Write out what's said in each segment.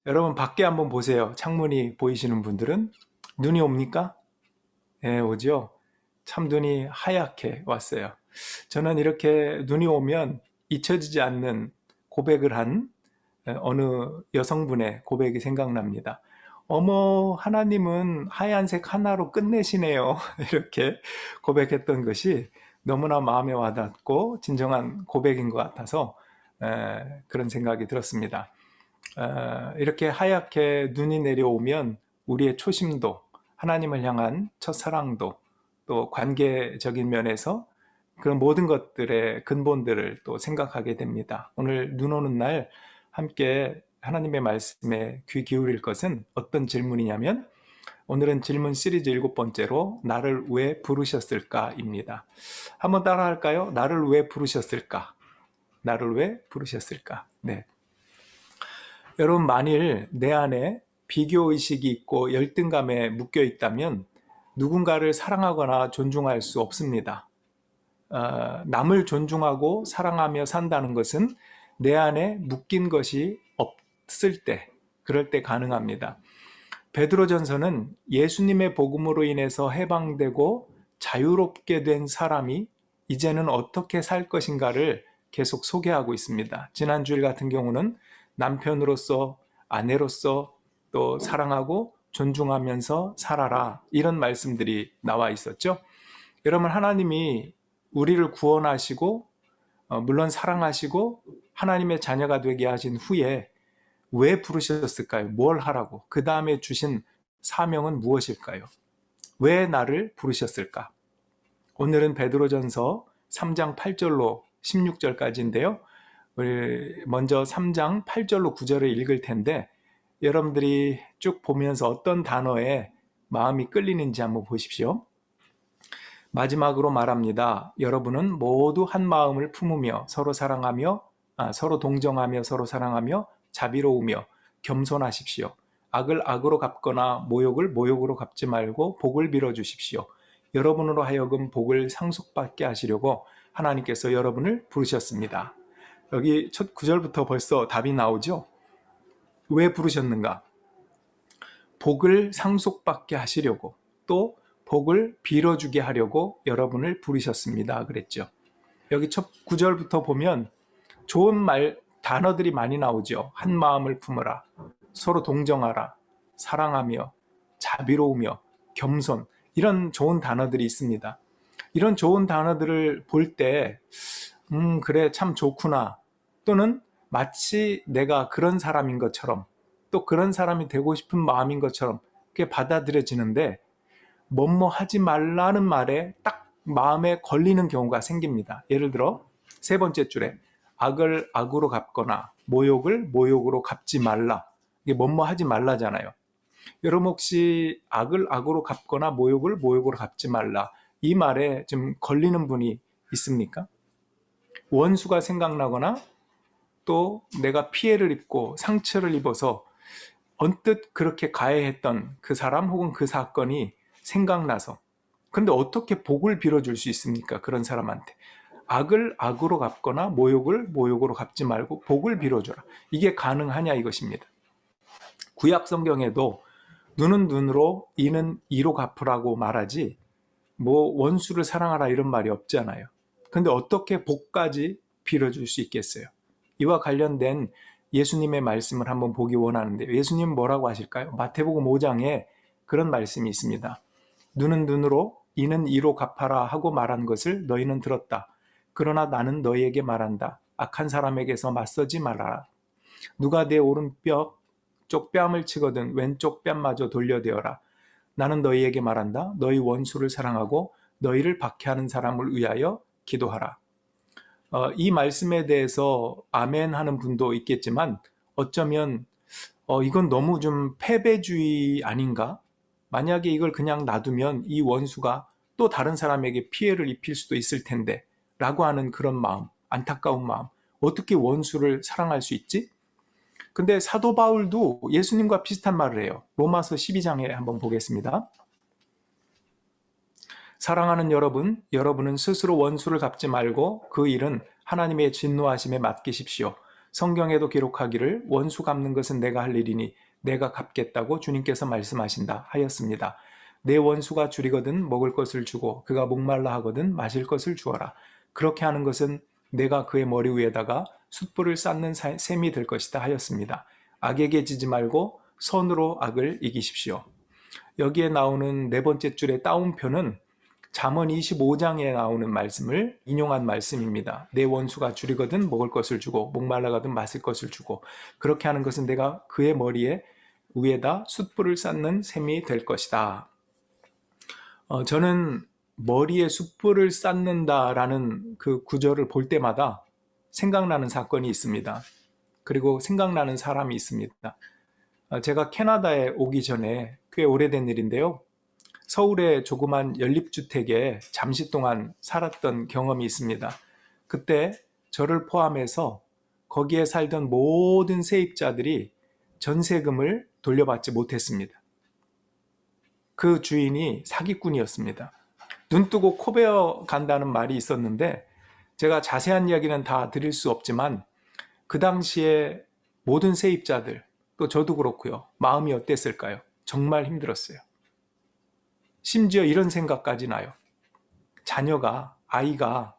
여러분 밖에 한번 보세요. 창문이 보이시는 분들은 눈이 옵니까? 네, 오죠. 참 눈이 하얗게 왔어요. 저는 이렇게 눈이 오면 잊혀지지 않는 고백을 한 어느 여성분의 고백이 생각납니다. 어머, 하나님은 하얀색 하나로 끝내시네요. 이렇게 고백했던 것이 너무나 마음에 와닿고 진정한 고백인 것 같아서 그런 생각이 들었습니다. 이렇게 하얗게 눈이 내려오면 우리의 초심도, 하나님을 향한 첫사랑도, 또 관계적인 면에서 그런 모든 것들의 근본들을 또 생각하게 됩니다. 오늘 눈 오는 날 함께 하나님의 말씀에 귀 기울일 것은 어떤 질문이냐면, 오늘은 질문 시리즈 7번째로 나를 왜 부르셨을까입니다. 한번 따라 할까요? 나를 왜 부르셨을까? 나를 왜 부르셨을까? 네. 여러분, 만일 내 안에 비교의식이 있고 열등감에 묶여 있다면 누군가를 사랑하거나 존중할 수 없습니다. 남을 존중하고 사랑하며 산다는 것은 내 안에 묶인 것이 없을 때, 그럴 때 가능합니다. 베드로전서는 예수님의 복음으로 인해서 해방되고 자유롭게 된 사람이 이제는 어떻게 살 것인가를 계속 소개하고 있습니다. 지난 주일 같은 경우는 남편으로서, 아내로서 또 사랑하고 존중하면서 살아라, 이런 말씀들이 나와 있었죠. 여러분, 하나님이 우리를 구원하시고 물론 사랑하시고 하나님의 자녀가 되게 하신 후에 왜 부르셨을까요? 뭘 하라고? 그 다음에 주신 사명은 무엇일까요? 왜 나를 부르셨을까? 오늘은 베드로전서 3장 8절로 16절까지인데요. 우리 먼저 3장 8절로 9절을 읽을 텐데 여러분들이 쭉 보면서 어떤 단어에 마음이 끌리는지 한번 보십시오. 마지막으로 말합니다. 여러분은 모두 한 마음을 품으며 서로 사랑하며 서로 동정하며 서로 사랑하며 자비로우며 겸손하십시오. 악을 악으로 갚거나 모욕을 모욕으로 갚지 말고 복을 빌어 주십시오. 여러분으로 하여금 복을 상속받게 하시려고 하나님께서 여러분을 부르셨습니다. 여기 첫 구절부터 벌써 답이 나오죠? 왜 부르셨는가? 복을 상속받게 하시려고, 또 복을 빌어주게 하려고 여러분을 부르셨습니다. 그랬죠. 여기 첫 구절부터 보면 좋은 단어들이 많이 나오죠. 한 마음을 품으라, 서로 동정하라, 사랑하며, 자비로우며, 겸손, 이런 좋은 단어들이 있습니다. 이런 좋은 단어들을 볼 때, 그래, 참 좋구나. 또는 마치 내가 그런 사람인 것처럼, 또 그런 사람이 되고 싶은 마음인 것처럼 그게 받아들여지는데, 뭐뭐 하지 말라는 말에 딱 마음에 걸리는 경우가 생깁니다. 예를 들어 세 번째 줄에 악을 악으로 갚거나 모욕을 모욕으로 갚지 말라. 이게 뭐뭐 하지 말라잖아요. 여러분 혹시 악을 악으로 갚거나 모욕을 모욕으로 갚지 말라, 이 말에 좀 걸리는 분이 있습니까? 원수가 생각나거나 또 내가 피해를 입고 상처를 입어서 언뜻 그렇게 가해했던 그 사람 혹은 그 사건이 생각나서, 그런데 어떻게 복을 빌어줄 수 있습니까? 그런 사람한테 악을 악으로 갚거나 모욕을 모욕으로 갚지 말고 복을 빌어줘라, 이게 가능하냐 이것입니다. 구약 성경에도 눈은 눈으로 이는 이로 갚으라고 말하지 뭐 원수를 사랑하라 이런 말이 없잖아요. 근데 어떻게 복까지 빌어줄 수 있겠어요? 이와 관련된 예수님의 말씀을 한번 보기 원하는데, 예수님 뭐라고 하실까요? 마태복음 5장에 그런 말씀이 있습니다. 눈은 눈으로 이는 이로 갚아라 하고 말한 것을 너희는 들었다. 그러나 나는 너희에게 말한다. 악한 사람에게서 맞서지 말아라. 누가 내 오른쪽 뺨을 치거든 왼쪽 뺨마저 돌려대어라. 나는 너희에게 말한다. 너희 원수를 사랑하고 너희를 박해하는 사람을 위하여 기도하라. 이 말씀에 대해서 아멘 하는 분도 있겠지만 어쩌면 이건 너무 좀 패배주의 아닌가? 만약에 이걸 그냥 놔두면 이 원수가 또 다른 사람에게 피해를 입힐 수도 있을 텐데 라고 하는 그런 마음, 안타까운 마음. 어떻게 원수를 사랑할 수 있지? 근데 사도 바울도 예수님과 비슷한 말을 해요. 로마서 12장에 한번 보겠습니다. 사랑하는 여러분, 여러분은 스스로 원수를 갚지 말고 그 일은 하나님의 진노하심에 맡기십시오. 성경에도 기록하기를 원수 갚는 것은 내가 할 일이니 내가 갚겠다고 주님께서 말씀하신다 하였습니다. 내 원수가 줄이거든 먹을 것을 주고 그가 목말라 하거든 마실 것을 주어라. 그렇게 하는 것은 내가 그의 머리 위에다가 숯불을 쌓는 셈이 될 것이다 하였습니다. 악에게 지지 말고 선으로 악을 이기십시오. 여기에 나오는 네 번째 줄의 따옴표는 잠언 25장에 나오는 말씀을 인용한 말씀입니다. 내 원수가 줄이거든 먹을 것을 주고 목말라거든 마실 것을 주고 그렇게 하는 것은 내가 그의 머리에 위에다 숯불을 쌓는 셈이 될 것이다. 저는 머리에 숯불을 쌓는다라는 그 구절을 볼 때마다 생각나는 사건이 있습니다. 그리고 생각나는 사람이 있습니다. 제가 캐나다에 오기 전에 꽤 오래된 일인데요. 서울의 조그만 연립주택에 잠시 동안 살았던 경험이 있습니다. 그때 저를 포함해서 거기에 살던 모든 세입자들이 전세금을 돌려받지 못했습니다. 그 주인이 사기꾼이었습니다. 눈 뜨고 코 베어 간다는 말이 있었는데 제가 자세한 이야기는 다 드릴 수 없지만 그 당시에 모든 세입자들, 또 저도 그렇고요. 마음이 어땠을까요? 정말 힘들었어요. 심지어 이런 생각까지 나요. 아이가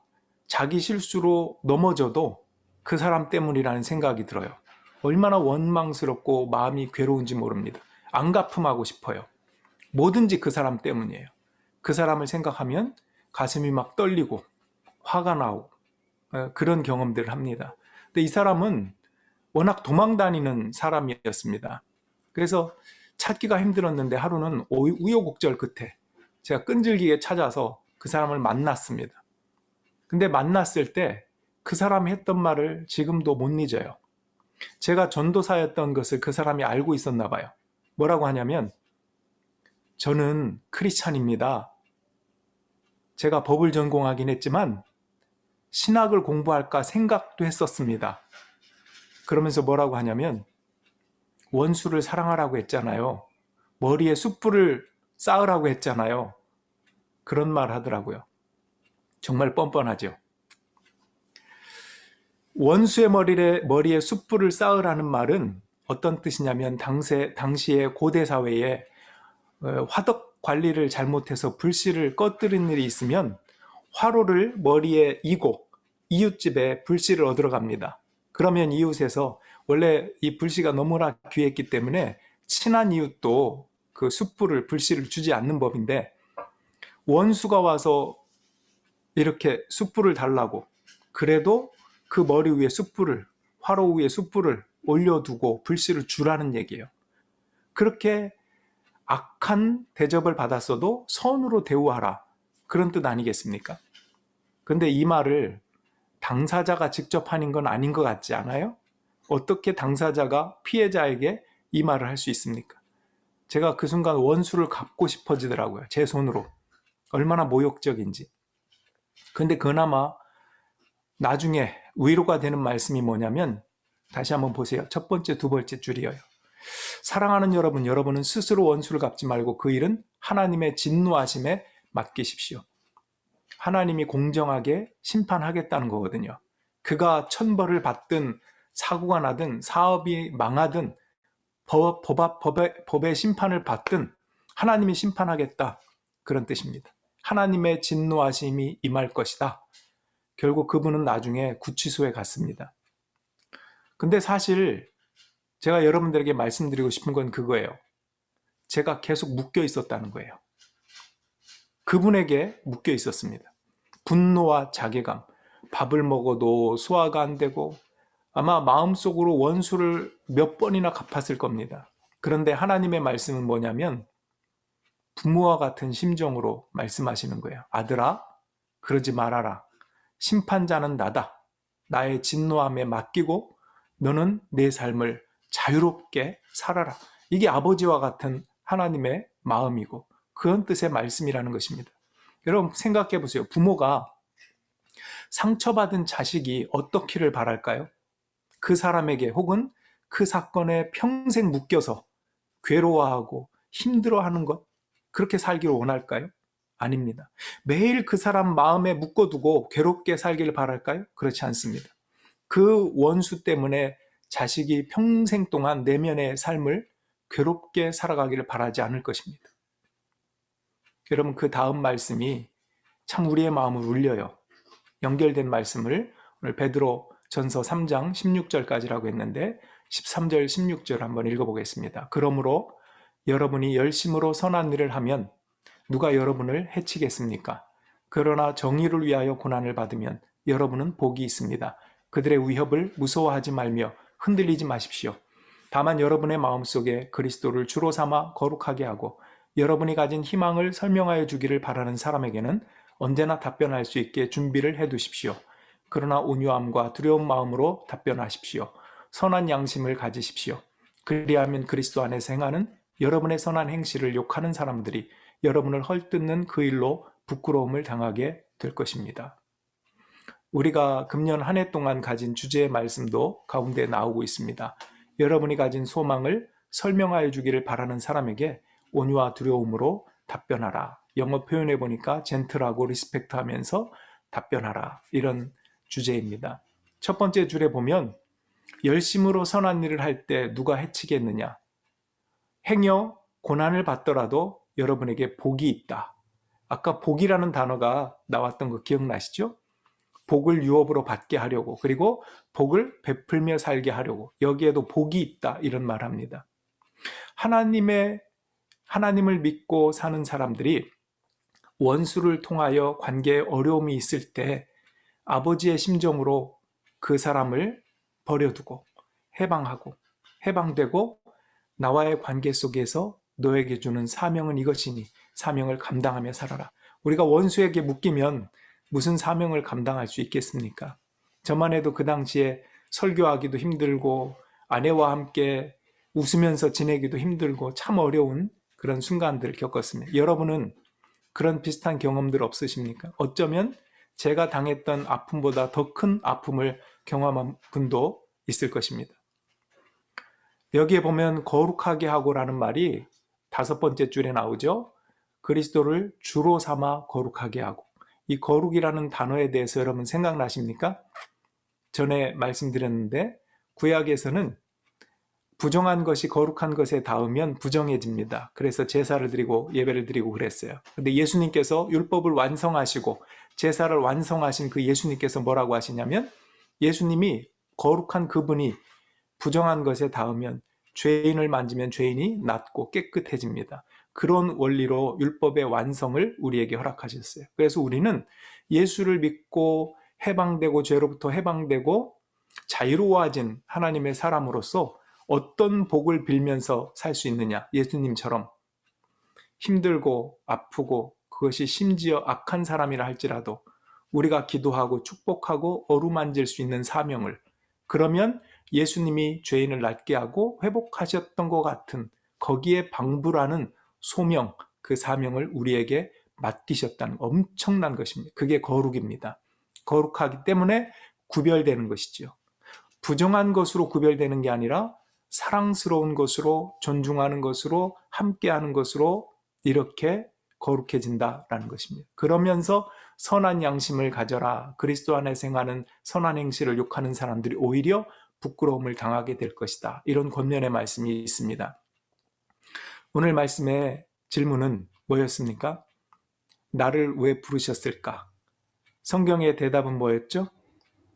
자기 실수로 넘어져도 그 사람 때문이라는 생각이 들어요. 얼마나 원망스럽고 마음이 괴로운지 모릅니다. 안 갚음하고 싶어요. 뭐든지 그 사람 때문이에요. 그 사람을 생각하면 가슴이 막 떨리고 화가 나고 그런 경험들을 합니다. 근데 이 사람은 워낙 도망다니는 사람이었습니다. 그래서 찾기가 힘들었는데 하루는 우여곡절 끝에 제가 끈질기게 찾아서 그 사람을 만났습니다. 근데 만났을 때 그 사람이 했던 말을 지금도 못 잊어요. 제가 전도사였던 것을 그 사람이 알고 있었나 봐요. 뭐라고 하냐면 저는 크리스찬입니다. 제가 법을 전공하긴 했지만 신학을 공부할까 생각도 했었습니다. 그러면서 뭐라고 하냐면 원수를 사랑하라고 했잖아요. 머리에 숯불을 쌓으라고 했잖아요. 그런 말 하더라고요. 정말 뻔뻔하죠. 원수의 머리에 숯불을 쌓으라는 말은 어떤 뜻이냐면 당시에 고대 사회에 화덕 관리를 잘못해서 불씨를 꺼뜨린 일이 있으면 화로를 머리에 이고 이웃집에 불씨를 얻으러 갑니다. 그러면 이웃에서 원래 이 불씨가 너무나 귀했기 때문에 친한 이웃도 그 숯불을 불씨를 주지 않는 법인데 원수가 와서 이렇게 숯불을 달라고 그래도 그 머리 위에 화로 위에 숯불을 올려두고 불씨를 주라는 얘기예요. 그렇게 악한 대접을 받았어도 선으로 대우하라. 그런 뜻 아니겠습니까? 근데 이 말을 당사자가 직접 하는 건 아닌 것 같지 않아요? 어떻게 당사자가 피해자에게 이 말을 할 수 있습니까? 제가 그 순간 원수를 갚고 싶어지더라고요. 제 손으로. 얼마나 모욕적인지. 근데 그나마 나중에 위로가 되는 말씀이 뭐냐면 다시 한번 보세요. 첫 번째, 두 번째 줄이에요. 사랑하는 여러분은 스스로 원수를 갚지 말고 그 일은 하나님의 진노하심에 맡기십시오. 하나님이 공정하게 심판하겠다는 거거든요. 그가 천벌을 받든 사고가 나든 사업이 망하든 법의 심판을 받든 하나님이 심판하겠다. 그런 뜻입니다. 하나님의 진노하심이 임할 것이다. 결국 그분은 나중에 구치소에 갔습니다. 근데 사실 제가 여러분들에게 말씀드리고 싶은 건 그거예요. 제가 계속 묶여 있었다는 거예요. 그분에게 묶여 있었습니다. 분노와 자괴감, 밥을 먹어도 소화가 안 되고 아마 마음속으로 원수를 몇 번이나 갚았을 겁니다. 그런데 하나님의 말씀은 뭐냐면 부모와 같은 심정으로 말씀하시는 거예요. 아들아, 그러지 말아라. 심판자는 나다. 나의 진노함에 맡기고 너는 내 삶을 자유롭게 살아라. 이게 아버지와 같은 하나님의 마음이고 그런 뜻의 말씀이라는 것입니다. 여러분 생각해 보세요. 부모가 상처받은 자식이 어떻기를 바랄까요? 그 사람에게 혹은 그 사건에 평생 묶여서 괴로워하고 힘들어하는 것, 그렇게 살기를 원할까요? 아닙니다. 매일 그 사람 마음에 묶어두고 괴롭게 살기를 바랄까요? 그렇지 않습니다. 그 원수 때문에 자식이 평생 동안 내면의 삶을 괴롭게 살아가기를 바라지 않을 것입니다. 여러분, 그 다음 말씀이 참 우리의 마음을 울려요. 연결된 말씀을 오늘 베드로 전서 3장 16절까지라고 했는데 13절 16절 한번 읽어보겠습니다. 그러므로 여러분이 열심으로 선한 일을 하면 누가 여러분을 해치겠습니까? 그러나 정의를 위하여 고난을 받으면 여러분은 복이 있습니다. 그들의 위협을 무서워하지 말며 흔들리지 마십시오. 다만 여러분의 마음속에 그리스도를 주로 삼아 거룩하게 하고 여러분이 가진 희망을 설명하여 주기를 바라는 사람에게는 언제나 답변할 수 있게 준비를 해두십시오. 그러나 온유함과 두려운 마음으로 답변하십시오. 선한 양심을 가지십시오. 그리하면 그리스도 안에서 행하는 여러분의 선한 행실을 욕하는 사람들이 여러분을 헐뜯는 그 일로 부끄러움을 당하게 될 것입니다. 우리가 금년 한 해 동안 가진 주제의 말씀도 가운데 나오고 있습니다. 여러분이 가진 소망을 설명하여 주기를 바라는 사람에게 온유와 두려움으로 답변하라. 영어 표현해 보니까 젠틀하고 리스펙트하면서 답변하라. 이런 주제입니다. 첫 번째 줄에 보면 열심으로 선한 일을 할 때 누가 해치겠느냐? 행여 고난을 받더라도 여러분에게 복이 있다. 아까 복이라는 단어가 나왔던 거 기억나시죠? 복을 유업으로 받게 하려고, 그리고 복을 베풀며 살게 하려고, 여기에도 복이 있다 이런 말합니다. 하나님을 믿고 사는 사람들이 원수를 통하여 관계에 어려움이 있을 때 아버지의 심정으로 그 사람을 버려두고 해방되고 나와의 관계 속에서 너에게 주는 사명은 이것이니 사명을 감당하며 살아라. 우리가 원수에게 묶이면 무슨 사명을 감당할 수 있겠습니까? 저만 해도 그 당시에 설교하기도 힘들고 아내와 함께 웃으면서 지내기도 힘들고 참 어려운 그런 순간들을 겪었습니다. 여러분은 그런 비슷한 경험들 없으십니까? 어쩌면 제가 당했던 아픔보다 더 큰 아픔을 경험한 분도 있을 것입니다. 여기에 보면 거룩하게 하고라는 말이 5번째 줄에 나오죠. 그리스도를 주로 삼아 거룩하게 하고. 이 거룩이라는 단어에 대해서 여러분 생각나십니까? 전에 말씀드렸는데 구약에서는 부정한 것이 거룩한 것에 닿으면 부정해집니다. 그래서 제사를 드리고 예배를 드리고 그랬어요. 근데 예수님께서 율법을 완성하시고 제사를 완성하신 그 예수님께서 뭐라고 하시냐면 예수님이 거룩한 그분이 부정한 것에 닿으면 죄인을 만지면 죄인이 낫고 깨끗해집니다. 그런 원리로 율법의 완성을 우리에게 허락하셨어요. 그래서 우리는 예수를 믿고 해방되고 죄로부터 해방되고 자유로워진 하나님의 사람으로서 어떤 복을 빌면서 살 수 있느냐? 예수님처럼 힘들고 아프고 그것이 심지어 악한 사람이라 할지라도 우리가 기도하고 축복하고 어루만질 수 있는 사명을, 그러면 예수님이 죄인을 낫게 하고 회복하셨던 것 같은 거기에 방불하는 소명, 그 사명을 우리에게 맡기셨다는 엄청난 것입니다. 그게 거룩입니다. 거룩하기 때문에 구별되는 것이죠. 부정한 것으로 구별되는 게 아니라 사랑스러운 것으로, 존중하는 것으로, 함께하는 것으로 이렇게 거룩해진다라는 것입니다. 그러면서 선한 양심을 가져라. 그리스도 안에서 행하는 선한 행실을 욕하는 사람들이 오히려 부끄러움을 당하게 될 것이다. 이런 권면의 말씀이 있습니다. 오늘 말씀의 질문은 뭐였습니까? 나를 왜 부르셨을까? 성경의 대답은 뭐였죠?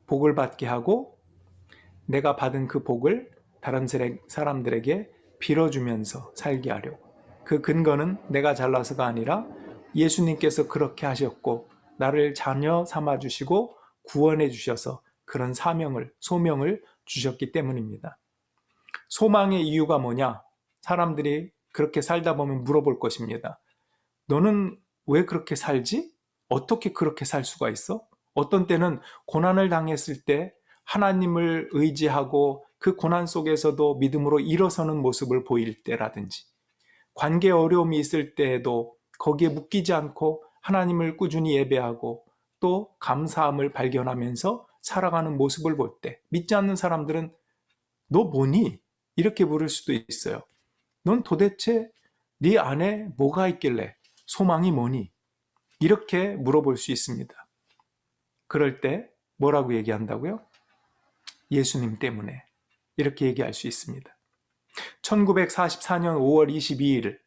복을 받게 하고 내가 받은 그 복을 다른 사람들에게 빌어주면서 살게 하려고. 그 근거는 내가 잘나서가 아니라 예수님께서 그렇게 하셨고 나를 자녀 삼아주시고 구원해 주셔서 그런 소명을 주셨기 때문입니다. 소망의 이유가 뭐냐? 사람들이 그렇게 살다 보면 물어볼 것입니다. 너는 왜 그렇게 살지? 어떻게 그렇게 살 수가 있어? 어떤 때는 고난을 당했을 때 하나님을 의지하고 그 고난 속에서도 믿음으로 일어서는 모습을 보일 때라든지, 관계 어려움이 있을 때에도 거기에 묶이지 않고 하나님을 꾸준히 예배하고 또 감사함을 발견하면서 살아가는 모습을 볼 때, 믿지 않는 사람들은 너 뭐니? 이렇게 물을 수도 있어요. 넌 도대체 네 안에 뭐가 있길래, 소망이 뭐니? 이렇게 물어볼 수 있습니다. 그럴 때 뭐라고 얘기한다고요? 예수님 때문에. 이렇게 얘기할 수 있습니다. 1944년 5월 22일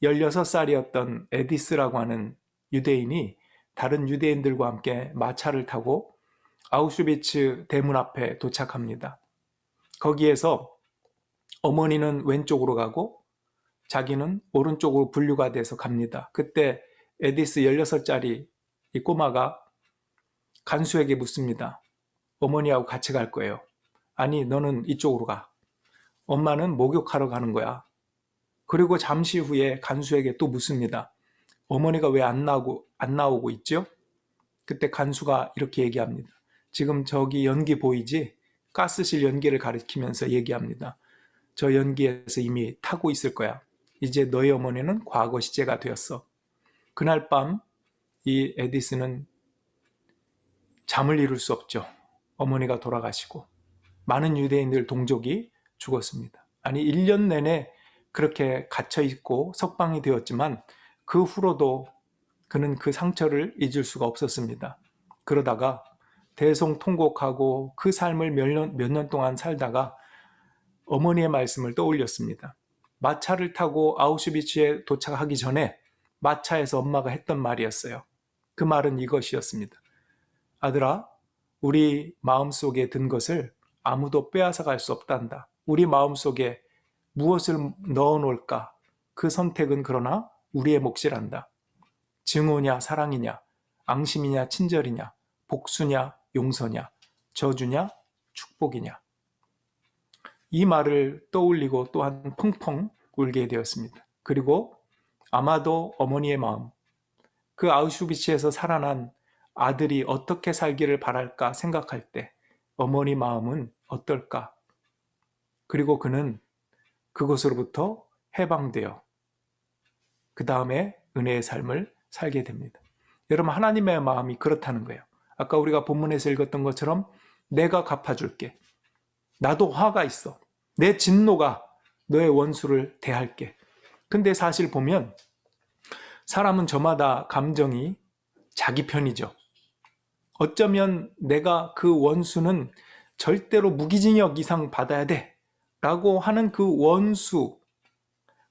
16살이었던 에디스라고 하는 유대인이 다른 유대인들과 함께 마차를 타고 아우슈비츠 대문 앞에 도착합니다. 거기에서 어머니는 왼쪽으로 가고 자기는 오른쪽으로 분류가 돼서 갑니다. 그때 에디스 16살짜리 이 꼬마가 간수에게 묻습니다. 어머니하고 같이 갈 거예요. 아니, 너는 이쪽으로 가. 엄마는 목욕하러 가는 거야. 그리고 잠시 후에 간수에게 또 묻습니다. 어머니가 왜 안 나오고 있죠? 그때 간수가 이렇게 얘기합니다. 지금 저기 연기 보이지? 가스실 연기를 가리키면서 얘기합니다. 저 연기에서 이미 타고 있을 거야. 이제 너희 어머니는 과거 시제가 되었어. 그날 밤 이 에디스는 잠을 이룰 수 없죠. 어머니가 돌아가시고 많은 유대인들 동족이 죽었습니다. 아니 1년 내내 그렇게 갇혀 있고 석방이 되었지만 그 후로도 그는 그 상처를 잊을 수가 없었습니다. 그러다가 대성통곡하고 그 삶을 몇 년 동안 살다가 어머니의 말씀을 떠올렸습니다. 마차를 타고 아우슈비츠에 도착하기 전에 마차에서 엄마가 했던 말이었어요. 그 말은 이것이었습니다. 아들아, 우리 마음속에 든 것을 아무도 빼앗아 갈 수 없단다. 우리 마음속에 무엇을 넣어놓을까? 그 선택은 그러나 우리의 몫이란다. 증오냐 사랑이냐, 앙심이냐 친절이냐, 복수냐 용서냐, 저주냐 축복이냐. 이 말을 떠올리고 또한 펑펑 울게 되었습니다. 그리고 아마도 어머니의 마음, 그 아우슈비츠에서 살아난 아들이 어떻게 살기를 바랄까 생각할 때 어머니 마음은 어떨까? 그리고 그는 그것으로부터 해방되어 그 다음에 은혜의 삶을 살게 됩니다. 여러분, 하나님의 마음이 그렇다는 거예요. 아까 우리가 본문에서 읽었던 것처럼 내가 갚아줄게. 나도 화가 있어. 내 진노가 너의 원수를 대할게. 근데 사실 보면 사람은 저마다 감정이 자기 편이죠. 어쩌면 내가 그 원수는 절대로 무기징역 이상 받아야 돼 라고 하는 그 원수,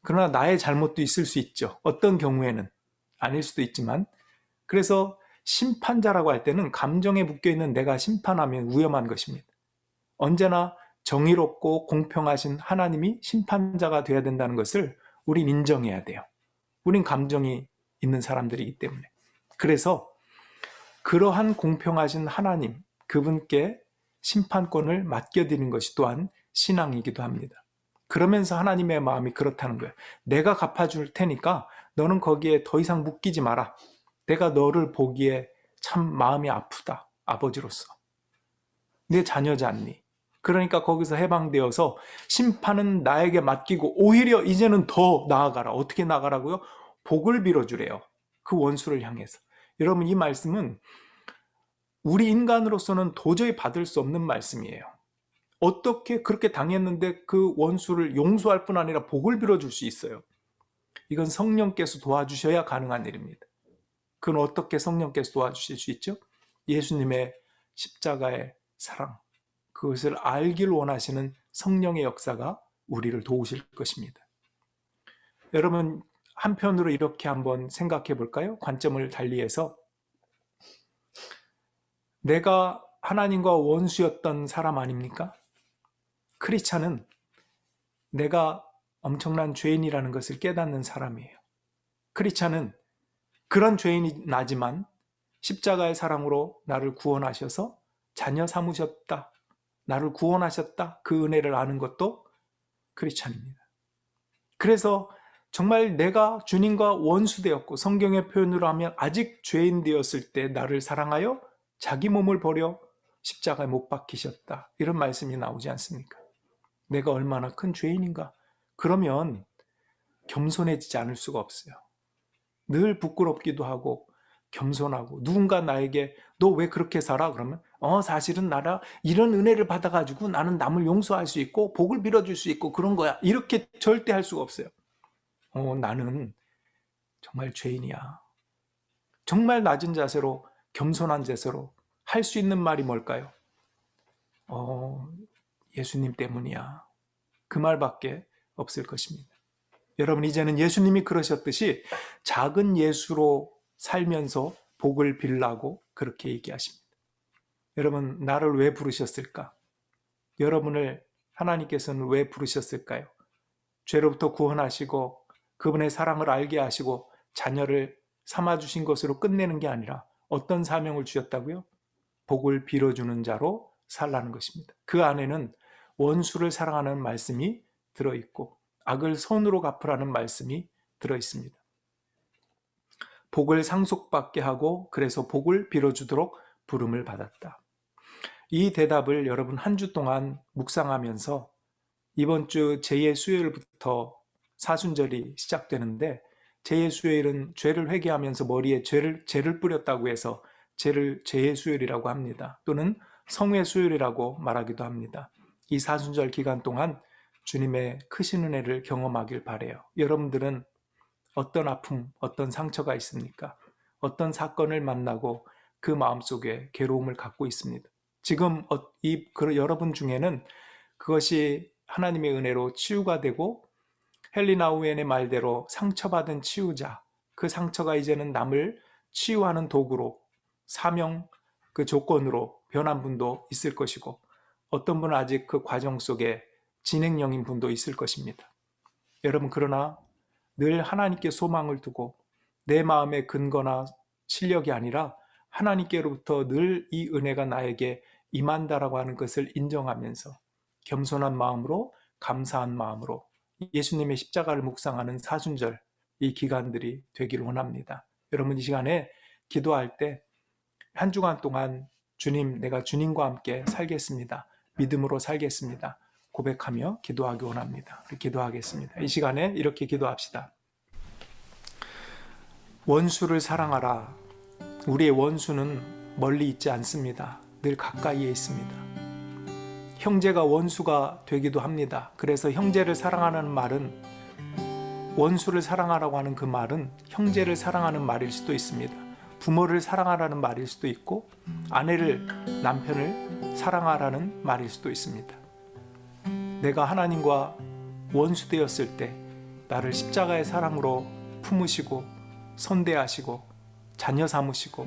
그러나 나의 잘못도 있을 수 있죠. 어떤 경우에는 아닐 수도 있지만, 그래서 심판자라고 할 때는 감정에 묶여있는 내가 심판하면 위험한 것입니다. 언제나 정의롭고 공평하신 하나님이 심판자가 되어야 된다는 것을 우린 인정해야 돼요. 우린 감정이 있는 사람들이기 때문에. 그래서 그러한 공평하신 하나님, 그분께 심판권을 맡겨드리는 것이 또한 신앙이기도 합니다. 그러면서 하나님의 마음이 그렇다는 거예요. 내가 갚아줄 테니까 너는 거기에 더 이상 묶이지 마라. 내가 너를 보기에 참 마음이 아프다. 아버지로서. 내 자녀지 않니? 그러니까 거기서 해방되어서 심판은 나에게 맡기고 오히려 이제는 더 나아가라. 어떻게 나아가라고요? 복을 빌어주래요. 그 원수를 향해서. 여러분, 이 말씀은 우리 인간으로서는 도저히 받을 수 없는 말씀이에요. 어떻게 그렇게 당했는데 그 원수를 용서할 뿐 아니라 복을 빌어줄 수 있어요? 이건 성령께서 도와주셔야 가능한 일입니다. 그건 어떻게 성령께서 도와주실 수 있죠? 예수님의 십자가의 사랑, 그것을 알길 원하시는 성령의 역사가 우리를 도우실 것입니다. 여러분, 한편으로 이렇게 한번 생각해 볼까요? 관점을 달리해서 내가 하나님과 원수였던 사람 아닙니까? 크리스찬은 내가 엄청난 죄인이라는 것을 깨닫는 사람이에요. 크리스찬은 그런 죄인이 나지만 십자가의 사랑으로 나를 구원하셔서 자녀 삼으셨다. 나를 구원하셨다. 그 은혜를 아는 것도 크리스찬입니다. 그래서 정말 내가 주님과 원수되었고 성경의 표현으로 하면 아직 죄인 되었을 때 나를 사랑하여 자기 몸을 버려 십자가에 못 박히셨다. 이런 말씀이 나오지 않습니까? 내가 얼마나 큰 죄인인가? 그러면 겸손해지지 않을 수가 없어요. 늘 부끄럽기도 하고 겸손하고 누군가 나에게 너 왜 그렇게 살아? 그러면 사실은 나라 이런 은혜를 받아가지고 나는 남을 용서할 수 있고 복을 빌어줄 수 있고 그런 거야. 이렇게 절대 할 수가 없어요. 나는 정말 죄인이야. 정말 낮은 자세로 겸손한 자세로 할 수 있는 말이 뭘까요? 예수님 때문이야. 그 말밖에 없을 것입니다. 여러분, 이제는 예수님이 그러셨듯이 작은 예수로 살면서 복을 빌라고 그렇게 얘기하십니다. 여러분, 나를 왜 부르셨을까? 여러분을 하나님께서는 왜 부르셨을까요? 죄로부터 구원하시고 그분의 사랑을 알게 하시고 자녀를 삼아주신 것으로 끝내는 게 아니라 어떤 사명을 주셨다고요? 복을 빌어주는 자로 살라는 것입니다. 그 안에는 원수를 사랑하는 말씀이 들어있고 악을 선으로 갚으라는 말씀이 들어있습니다. 복을 상속받게 하고 그래서 복을 빌어주도록 부름을 받았다. 이 대답을 여러분 한 주 동안 묵상하면서 이번 주 제2의 수요일부터 사순절이 시작되는데, 제2의 수요일은 죄를 회개하면서 머리에 죄를 뿌렸다고 해서 제2의 수요일이라고 합니다. 또는 성회 수요일이라고 말하기도 합니다. 이 사순절 기간 동안 주님의 크신 은혜를 경험하길 바라요. 여러분들은 어떤 아픔, 어떤 상처가 있습니까? 어떤 사건을 만나고 그 마음속에 괴로움을 갖고 있습니다. 지금 여러분 중에는 그것이 하나님의 은혜로 치유가 되고 헨리 나우엔의 말대로 상처받은 치유자, 그 상처가 이제는 남을 치유하는 도구로, 사명 그 조건으로 변한 분도 있을 것이고, 어떤 분은 아직 그 과정 속에 진행형인 분도 있을 것입니다. 여러분, 그러나 늘 하나님께 소망을 두고 내 마음의 근거나 실력이 아니라 하나님께로부터 늘 이 은혜가 나에게 임한다라고 하는 것을 인정하면서 겸손한 마음으로, 감사한 마음으로 예수님의 십자가를 묵상하는 사순절, 이 기간들이 되기를 원합니다. 여러분, 이 시간에 기도할 때 한 주간 동안 주님, 내가 주님과 함께 살겠습니다. 믿음으로 살겠습니다. 고백하며 기도하기 원합니다. 기도하겠습니다. 이 시간에 이렇게 기도합시다. 원수를 사랑하라. 우리의 원수는 멀리 있지 않습니다. 늘 가까이에 있습니다. 형제가 원수가 되기도 합니다. 그래서 형제를 사랑하는 말은, 원수를 사랑하라고 하는 그 말은 형제를 사랑하는 말일 수도 있습니다. 부모를 사랑하라는 말일 수도 있고, 아내를, 남편을 사랑하라는 말일 수도 있습니다. 내가 하나님과 원수되었을 때 나를 십자가의 사랑으로 품으시고 선대하시고 자녀 삼으시고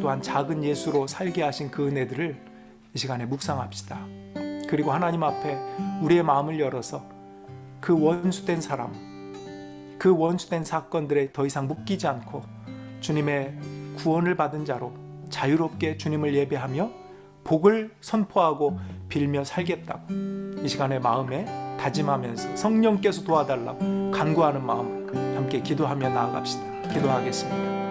또한 작은 예수로 살게 하신 그 은혜들을 이 시간에 묵상합시다. 그리고 하나님 앞에 우리의 마음을 열어서 그 원수된 사람, 그 원수된 사건들에 더 이상 묶이지 않고 주님의 구원을 받은 자로 자유롭게 주님을 예배하며 복을 선포하고 빌며 살겠다고 이 시간에 마음에 다짐하면서 성령께서 도와달라고 간구하는 마음으로 함께 기도하며 나아갑시다. 기도하겠습니다.